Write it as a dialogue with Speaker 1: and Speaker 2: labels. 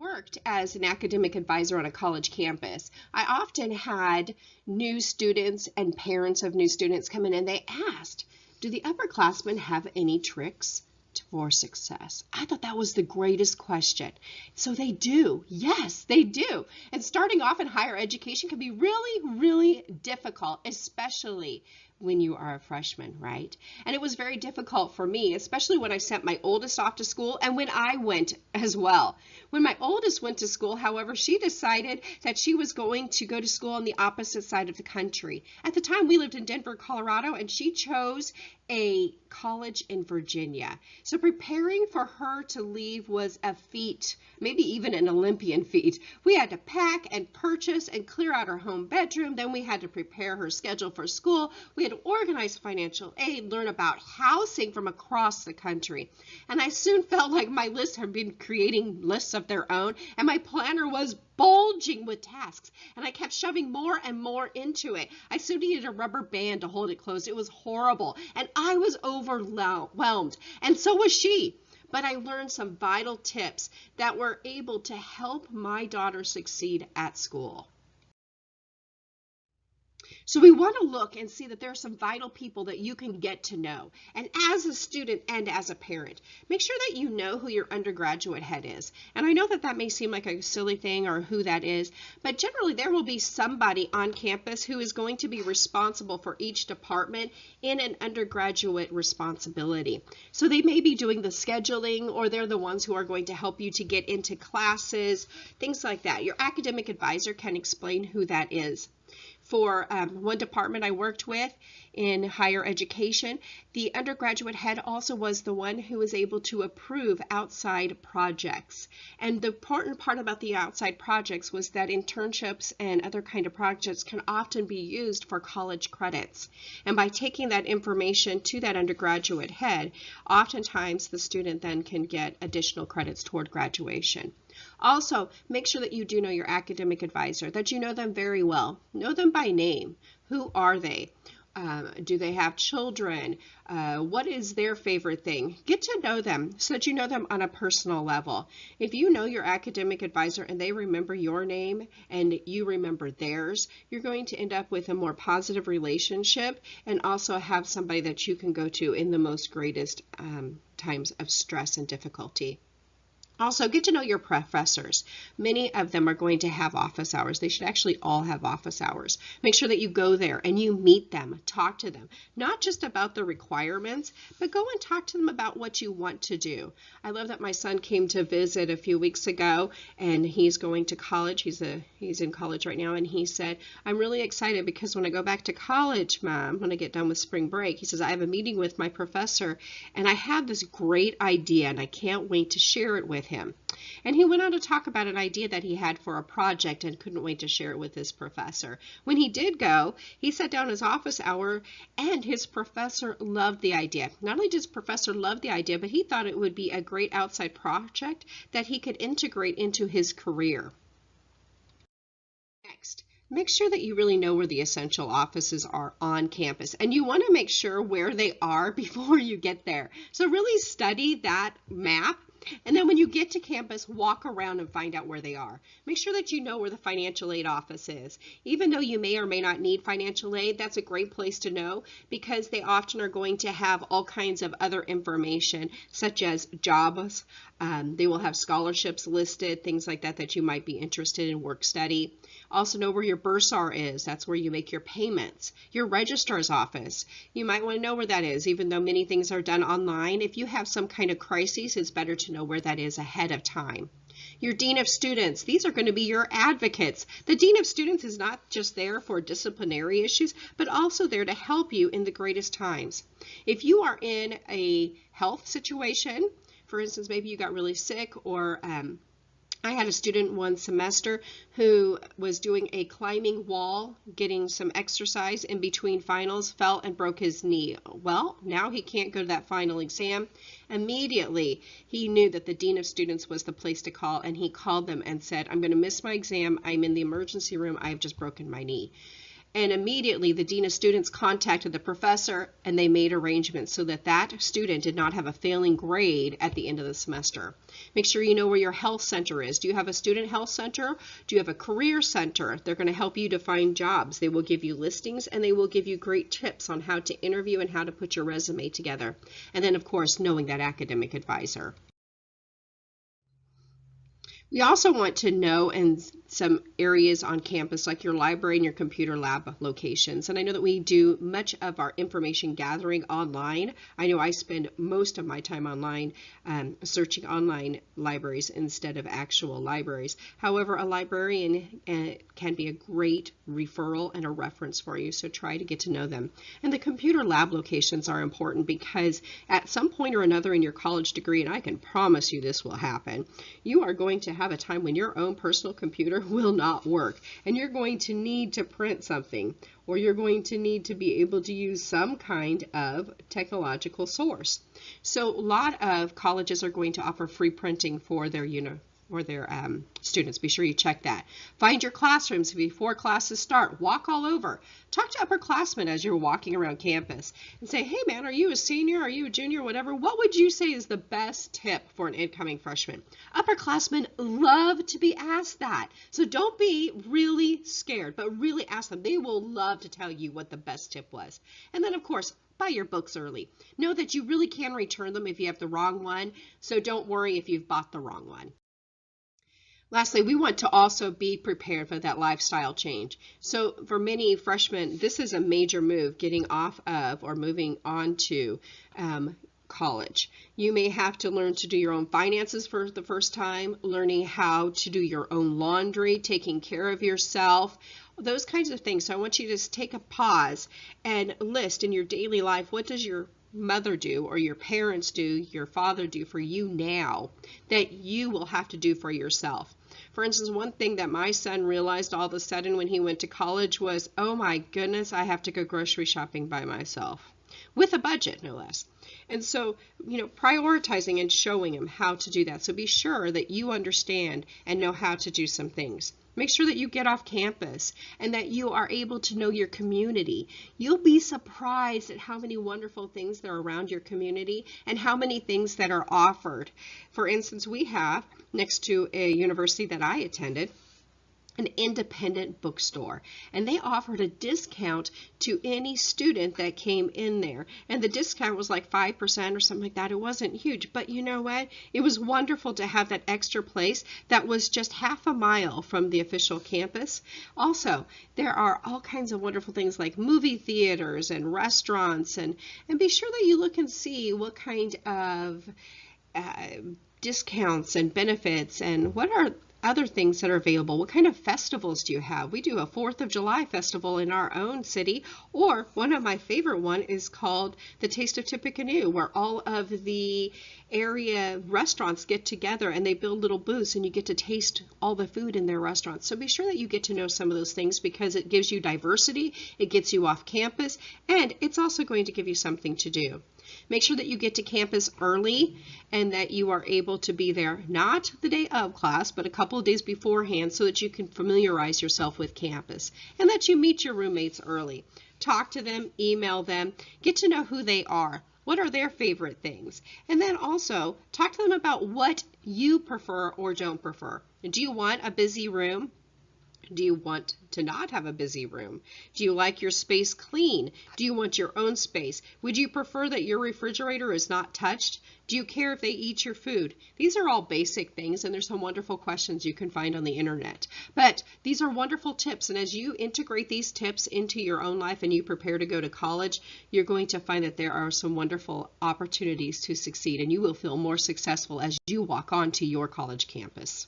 Speaker 1: Worked as an academic advisor on a college campus, I often had new students and parents of new students come in and they asked, do the upperclassmen have any tricks for success? I thought that was the greatest question. So they do. Yes, they do. And starting off in higher education can be really, really difficult, especially when you are a freshman, right? And it was very difficult for me, especially when I sent my oldest off to school and when I went as well. When my oldest went to school, however, she decided that she was going to go to school on the opposite side of the country. At the time, we lived in Denver, Colorado, and she chose a college in Virginia. So preparing for her to leave was a feat, maybe even an Olympian feat. We had to pack and purchase and clear out her home bedroom. Then we had to prepare her schedule for school. We had to organize financial aid, learn about housing from across the country. And I soon felt like my lists had been creating lists of their own, and my planner was bulging with tasks, and I kept shoving more and more into it. I soon needed a rubber band to hold it closed. It was horrible, and I was overwhelmed, and so was she. But I learned some vital tips that were able to help my daughter succeed at school. So we want to look and see that there are some vital people that you can get to know. And as a student and as a parent, make sure that you know who your undergraduate head is. And I know that that may seem like a silly thing or who that is, but generally there will be somebody on campus who is going to be responsible for each department in an undergraduate responsibility. So they may be doing the scheduling, or they're the ones who are going to help you to get into classes, things like that. Your academic advisor can explain who that is. For one department I worked with in higher education, the undergraduate head also was the one who was able to approve outside projects. And the important part about the outside projects was that internships and other kind of projects can often be used for college credits. And by taking that information to that undergraduate head, oftentimes the student then can get additional credits toward graduation. Also, make sure that you do know your academic advisor, that you know them very well. Know them by name. Who are they? Do they have children? What is their favorite thing? Get to know them so that you know them on a personal level. If you know your academic advisor and they remember your name and you remember theirs, you're going to end up with a more positive relationship and also have somebody that you can go to in the most greatest times of stress and difficulty. Also, get to know your professors. Many of them are going to have office hours. They should actually all have office hours. Make sure that you go there and you meet them, talk to them, not just about the requirements, but go and talk to them about what you want to do. I love that my son came to visit a few weeks ago, and he's going to college. He's in college right now, and he said, I'm really excited because when I go back to college, Mom, when I get done with spring break, he says, I have a meeting with my professor, and I have this great idea, and I can't wait to share it with him. And he went on to talk about an idea that he had for a project and couldn't wait to share it with his professor. When he did go, he sat down his office hour and his professor loved the idea. Not only did his professor love the idea, but he thought it would be a great outside project that he could integrate into his career. Next, make sure that you really know where the essential offices are on campus, and you want to make sure where they are before you get there. So really study that map. And then when you get to campus, walk around and find out where they are. Make sure that you know where the financial aid office is. Even though you may or may not need financial aid, that's a great place to know because they often are going to have all kinds of other information, such as jobs. They will have scholarships listed, things like that that you might be interested in, work study. Also know where your bursar is. That's where you make your payments. Your registrar's office. You might want to know where that is, even though many things are done online. If you have some kind of crisis, it's better to know where that is ahead of time. Your dean of students, these are going to be your advocates. The dean of students is not just there for disciplinary issues, but also there to help you in the greatest times. If you are in a health situation, for instance, maybe you got really sick, or I had a student one semester who was doing a climbing wall, getting some exercise in between finals, fell and broke his knee. Well, now he can't go to that final exam. Immediately, he knew that the dean of students was the place to call, and he called them and said, I'm going to miss my exam. I'm in the emergency room. I've just broken my knee. And immediately the dean of students contacted the professor and they made arrangements so that that student did not have a failing grade at the end of the semester. Make sure you know where your health center is. Do you have a student health center? Do you have a career center? They're going to help you to find jobs. They will give you listings and they will give you great tips on how to interview and how to put your resume together. And then, of course, knowing that academic advisor. We also want to know in some areas on campus, like your library and your computer lab locations. And I know that we do much of our information gathering online. I know I spend most of my time online searching online libraries instead of actual libraries. However, a librarian can be a great referral and a reference for you, so try to get to know them. And the computer lab locations are important because at some point or another in your college degree, and I can promise you this will happen, you are going to have a time when your own personal computer will not work and you're going to need to print something, or you're going to need to be able to use some kind of technological source. So a lot of colleges are going to offer free printing for their students. Be sure you check that. Find your classrooms before classes start. Walk all over. Talk to upperclassmen as you're walking around campus and say, hey man, are you a senior? Are you a junior? Whatever. What would you say is the best tip for an incoming freshman? Upperclassmen love to be asked that. So don't be really scared, but really ask them. They will love to tell you what the best tip was. And then, of course, buy your books early. Know that you really can return them if you have the wrong one, so don't worry if you've bought the wrong one. Lastly, we want to also be prepared for that lifestyle change. So for many freshmen, this is a major move, getting off of or moving on to college. You may have to learn to do your own finances for the first time, learning how to do your own laundry, taking care of yourself, those kinds of things. So I want you to just take a pause and list in your daily life, what does your mother do, or your parents do, your father do for you now that you will have to do for yourself. For instance, one thing that my son realized all of a sudden when he went to college was, oh my goodness, I have to go grocery shopping by myself. With a budget, no less. And so, prioritizing and showing him how to do that. So be sure that you understand and know how to do some things. Make sure that you get off campus and that you are able to know your community. You'll be surprised at how many wonderful things there are around your community and how many things that are offered. For instance, we have, next to a university that I attended, an independent bookstore, and they offered a discount to any student that came in there, and the discount was like 5% or something like that. It wasn't huge, but you know what, it was wonderful to have that extra place that was just half a mile from the official campus. Also, there are all kinds of wonderful things like movie theaters and restaurants, and be sure that you look and see what kind of discounts and benefits and what are other things that are available. What kind of festivals do you have? We do a 4th of July festival in our own city, or one of my favorite one is called the Taste of Tippecanoe, where all of the area restaurants get together and they build little booths and you get to taste all the food in their restaurants. So be sure that you get to know some of those things because it gives you diversity, it gets you off campus, and it's also going to give you something to do. Make sure that you get to campus early and that you are able to be there not the day of class, but a couple of days beforehand so that you can familiarize yourself with campus and that you meet your roommates early. Talk to them, email them, get to know who they are. What are their favorite things? And then also talk to them about what you prefer or don't prefer. Do you want a busy room? Do you want to not have a busy room? Do you like your space clean? Do you want your own space? Would you prefer that your refrigerator is not touched? Do you care if they eat your food? These are all basic things, and there's some wonderful questions you can find on the internet. But these are wonderful tips, and as you integrate these tips into your own life and you prepare to go to college, you're going to find that there are some wonderful opportunities to succeed, and you will feel more successful as you walk onto your college campus.